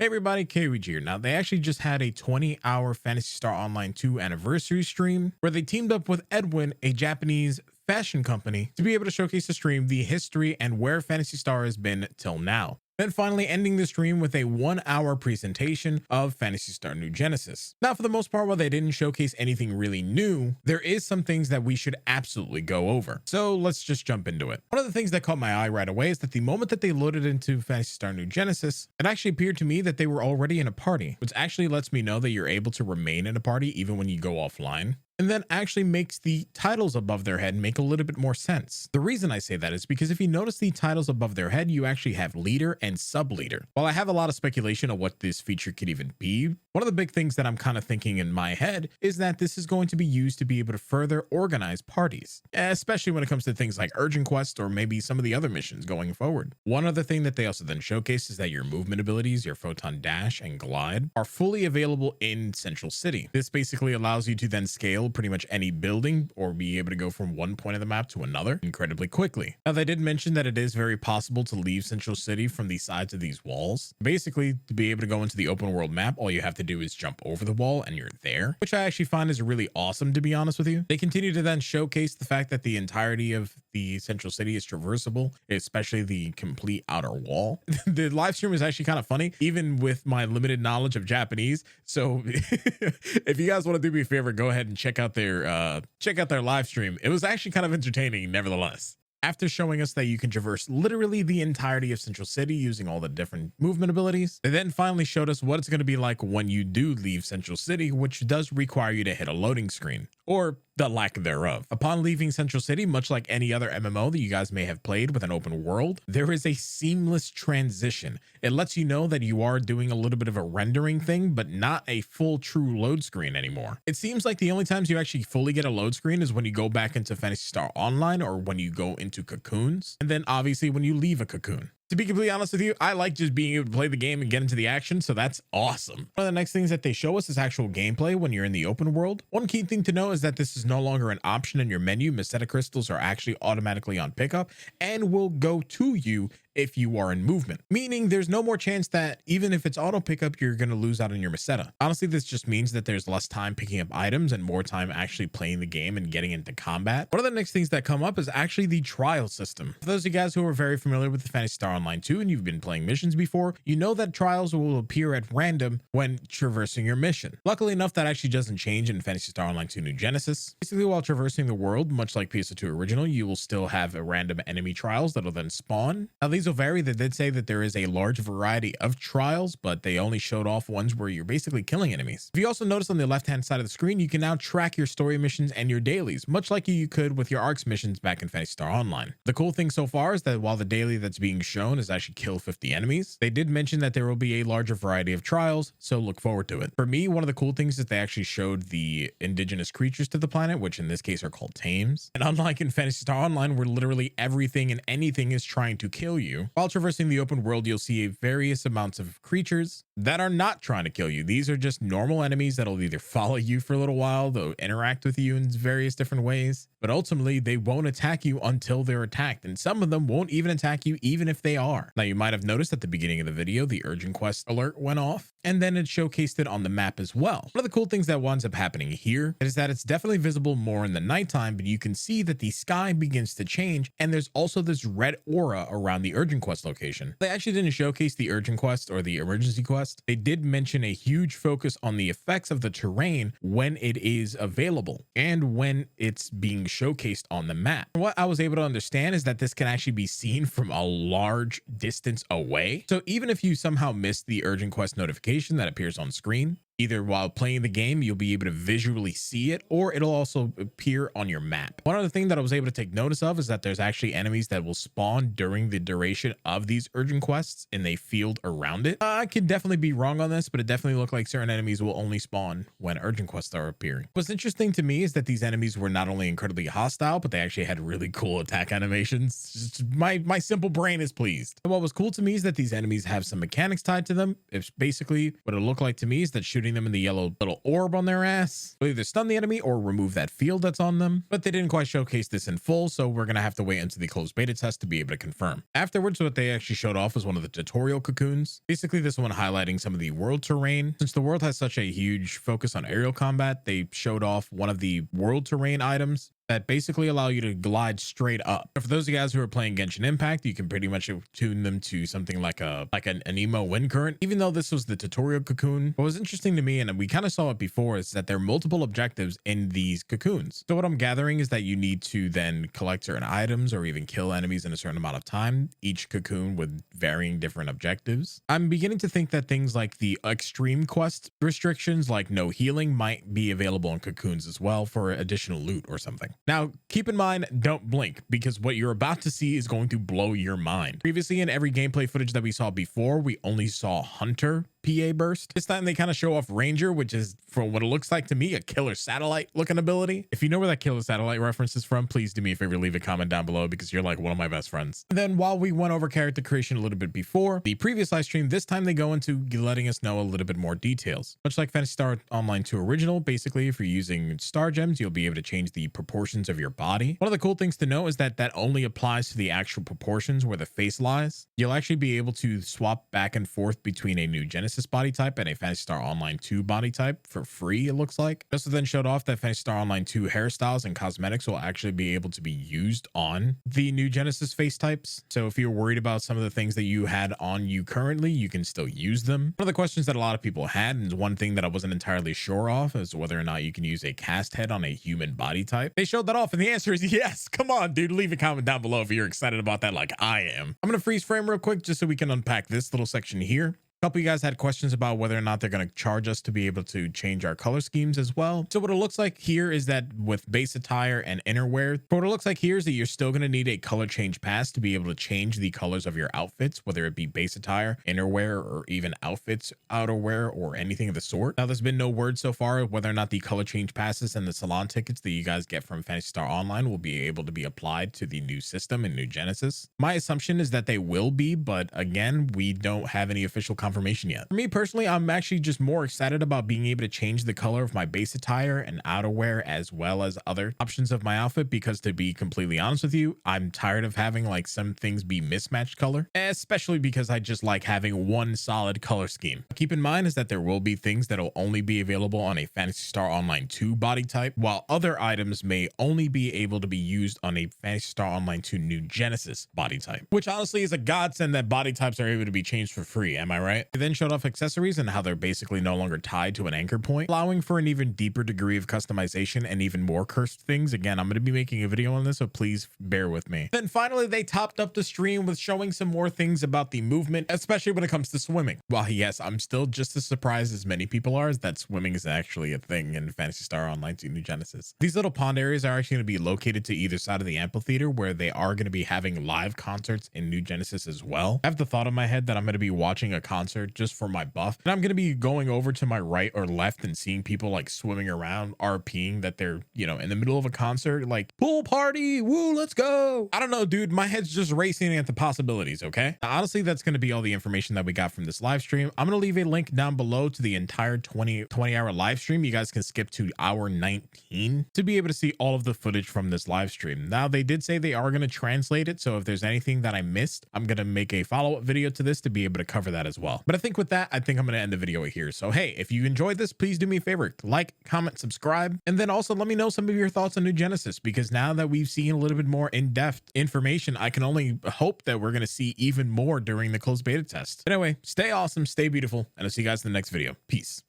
Hey everybody, Kaoiji here. Now, they actually just had a 20-hour Phantasy Star Online 2 anniversary stream where they teamed up with Edwin, a Japanese fashion company, to be able to showcase the stream, the history, and where Phantasy Star has been till now. Then finally ending the stream with a 1-hour presentation of Phantasy Star New Genesis. Now, for the most part, while they didn't showcase anything really new, there is some things that we should absolutely go over. So let's just jump into it. One of the things that caught my eye right away is that the moment that they loaded into Phantasy Star New Genesis, it actually appeared to me that they were already in a party, which actually lets me know that you're able to remain in a party even when you go offline. And then actually makes the titles above their head make a little bit more sense. The reason I say that is because if you notice the titles above their head, you actually have leader and sub leader. While I have a lot of speculation of what this feature could even be, one of the big things that I'm kind of thinking in my head is that this is going to be used to be able to further organize parties, especially when it comes to things like urgent quest or maybe some of the other missions going forward. One other thing that they also then showcase is that your movement abilities, your photon dash and glide, are fully available in Central City. This basically allows you to then scale pretty much any building or be able to go from one point of the map to another incredibly quickly. Now, they did mention that it is very possible to leave Central City from the sides of these walls. Basically, to be able to go into the open world map, all you have to do is jump over the wall and you're there, which I actually find is really awesome, to be honest with you. They continue to then showcase the fact that the entirety of the Central City is traversable, especially the complete outer wall. The live stream is actually kind of funny, even with my limited knowledge of Japanese. So if you guys want to do me a favor, go ahead and check out their live stream. It was actually kind of entertaining nevertheless. After showing us that you can traverse literally the entirety of Central City using all the different movement abilities, they then finally showed us what it's going to be like when you do leave Central City, which does require you to hit a loading screen, or the lack thereof. Upon leaving Central City, much like any other MMO that you guys may have played with an open world, there is a seamless transition. It lets you know that you are doing a little bit of a rendering thing, but not a full true load screen anymore. It seems like the only times you actually fully get a load screen is when you go back into Phantasy Star Online or when you go into Cocoons, and then obviously when you leave a Cocoon. To be completely honest with you, I like just being able to play the game and get into the action, so that's awesome. One of the next things that they show us is actual gameplay when you're in the open world. One key thing to know is that this is no longer an option in your menu. Meseta crystals are actually automatically on pickup and will go to you if you are in movement, meaning there's no more chance that even if it's auto pickup, you're going to lose out on your Meseta. Honestly, this just means that there's less time picking up items and more time actually playing the game and getting into combat. One of the next things that come up is actually the trial system. For those of you guys who are very familiar with the Phantasy Star Online 2 and you've been playing missions before, you know that trials will appear at random when traversing your mission. Luckily enough, that actually doesn't change in Phantasy Star Online 2 New Genesis. Basically, while traversing the world, much like PSO2 Original, you will still have a random enemy trials that'll then spawn. Now, these will vary. They did say that there is a large variety of trials, but they only showed off ones where you're basically killing enemies. If you also notice on the left-hand side of the screen, you can now track your story missions and your dailies, much like you could with your ARCs missions back in Phantasy Star Online. The cool thing so far is that while the daily that's being shown is actually kill 50 enemies, they did mention that there will be a larger variety of trials, so look forward to it. For me, one of the cool things is they actually showed the indigenous creatures to the planet, which in this case are called tames. And unlike in Phantasy Star Online, where literally everything and anything is trying to kill you, while traversing the open world, you'll see various amounts of creatures that are not trying to kill you. These are just normal enemies that'll either follow you for a little while, they'll interact with you in various different ways, but ultimately they won't attack you until they're attacked, and some of them won't even attack you even if they are. Now, you might have noticed at the beginning of the video the urgent quest alert went off, and then it showcased it on the map as well. One of the cool things that winds up happening here is that it's definitely visible more in the nighttime, but you can see that the sky begins to change, and there's also this red aura around the urgent quest location. They actually didn't showcase the urgent quest or the emergency quest. They did mention a huge focus on the effects of the terrain when it is available and when it's being showcased on the map. What I was able to understand is that this can actually be seen from a large distance away. So even if you somehow missed the urgent quest notification that appears on screen, either while playing the game, you'll be able to visually see it, or it'll also appear on your map. One other thing that I was able to take notice of is that there's actually enemies that will spawn during the duration of these urgent quests in a field around it. I could definitely be wrong on this, but it definitely looked like certain enemies will only spawn when urgent quests are appearing. What's interesting to me is that these enemies were not only incredibly hostile, but they actually had really cool attack animations. Just my simple brain is pleased. And what was cool to me is that these enemies have some mechanics tied to them. It's basically what it looked like to me is that shooting hitting them in the yellow little orb on their ass will either stun the enemy or remove that field that's on them, but they didn't quite showcase this in full, so we're gonna have to wait until the closed beta test to be able to confirm. Afterwards, what they actually showed off was one of the tutorial cocoons. Basically, this one highlighting some of the world terrain. Since the world has such a huge focus on aerial combat, they showed off one of the world terrain items that basically allow you to glide straight up. For those of you guys who are playing Genshin Impact, you can pretty much tune them to something like an emo wind current. Even though this was the tutorial cocoon, what was interesting to me, and we kind of saw it before, is that there are multiple objectives in these cocoons. So what I'm gathering is that you need to then collect certain items or even kill enemies in a certain amount of time, each cocoon with varying different objectives. I'm beginning to think that things like the extreme quest restrictions, like no healing, might be available in cocoons as well for additional loot or something. Now, keep in mind, don't blink, because what you're about to see is going to blow your mind. Previously, in every gameplay footage that we saw before, we only saw Hunter PA burst. This time they kind of show off Ranger, which is, from what it looks like to me, a killer satellite looking ability. If you know where that killer satellite reference is from, please do me a favor, leave a comment down below, because you're like one of my best friends. And then while we went over character creation a little bit before the previous live stream, this time they go into letting us know a little bit more details. Much like Phantasy Star Online 2 Original, basically, if you're using star gems, you'll be able to change the proportions of your body. One of the cool things to know is that that only applies to the actual proportions where the face lies. You'll actually be able to swap back and forth between a new Genesis body type and a Phantasy Star Online 2 body type for free, it looks like. This then showed off that Phantasy Star Online 2 hairstyles and cosmetics will actually be able to be used on the new Genesis face types. So if you're worried about some of the things that you had on you currently, you can still use them. One of the questions that a lot of people had, and one thing that I wasn't entirely sure of, is whether or not you can use a cast head on a human body type. They showed that off, and the answer is yes. Come on, dude, leave a comment down below if you're excited about that like I am. I'm gonna freeze frame real quick just so we can unpack this little section here. A couple of you guys had questions about whether or not they're going to charge us to be able to change our color schemes as well. So what it looks like here is that with base attire and innerwear, what it looks like here is that you're still going to need a color change pass to be able to change the colors of your outfits, whether it be base attire, innerwear, or even outfits, outerwear, or anything of the sort. Now, there's been no word so far of whether or not the color change passes and the salon tickets that you guys get from Phantasy Star Online will be able to be applied to the new system in New Genesis. My assumption is that they will be, but again, we don't have any official confirmation yet. For me personally, I'm actually just more excited about being able to change the color of my base attire and outerwear as well as other options of my outfit, because to be completely honest with you, I'm tired of having like some things be mismatched color, especially because I just like having one solid color scheme. Keep in mind is that there will be things that will only be available on a Phantasy Star Online 2 body type, while other items may only be able to be used on a Phantasy Star Online 2 New Genesis body type, which honestly is a godsend that body types are able to be changed for free. Am I right? They then showed off accessories and how they're basically no longer tied to an anchor point, allowing for an even deeper degree of customization and even more cursed things. Again, I'm going to be making a video on this, so please bear with me. Then finally, they topped up the stream with showing some more things about the movement, especially when it comes to swimming. While yes, I'm still just as surprised as many people are that swimming is actually a thing in Phantasy Star Online 2 New Genesis. These little pond areas are actually going to be located to either side of the amphitheater, where they are going to be having live concerts in New Genesis as well. I have the thought in my head that I'm going to be watching a concert just for my buff, and I'm going to be going over to my right or left and seeing people like swimming around RPing that they're, you know, in the middle of a concert, like pool party, woo, let's go. I don't know, dude, my head's just racing at the possibilities. Okay, now, honestly, that's going to be all the information that we got from this live stream. I'm going to leave a link down below to the entire 20 hour live stream. You guys can skip to hour 19 to be able to see all of the footage from this live stream. Now, they did say they are going to translate it, so if there's anything that I missed, I'm going to make a follow-up video to this to be able to cover that as well. But I think with that, I think I'm going to end the video here. So hey, if you enjoyed this, please do me a favor, like, comment, subscribe, and then also let me know some of your thoughts on New Genesis, because now that we've seen a little bit more in-depth information, I can only hope that we're going to see even more during the closed beta test. But anyway, stay awesome, stay beautiful, and I'll see you guys in the next video. Peace.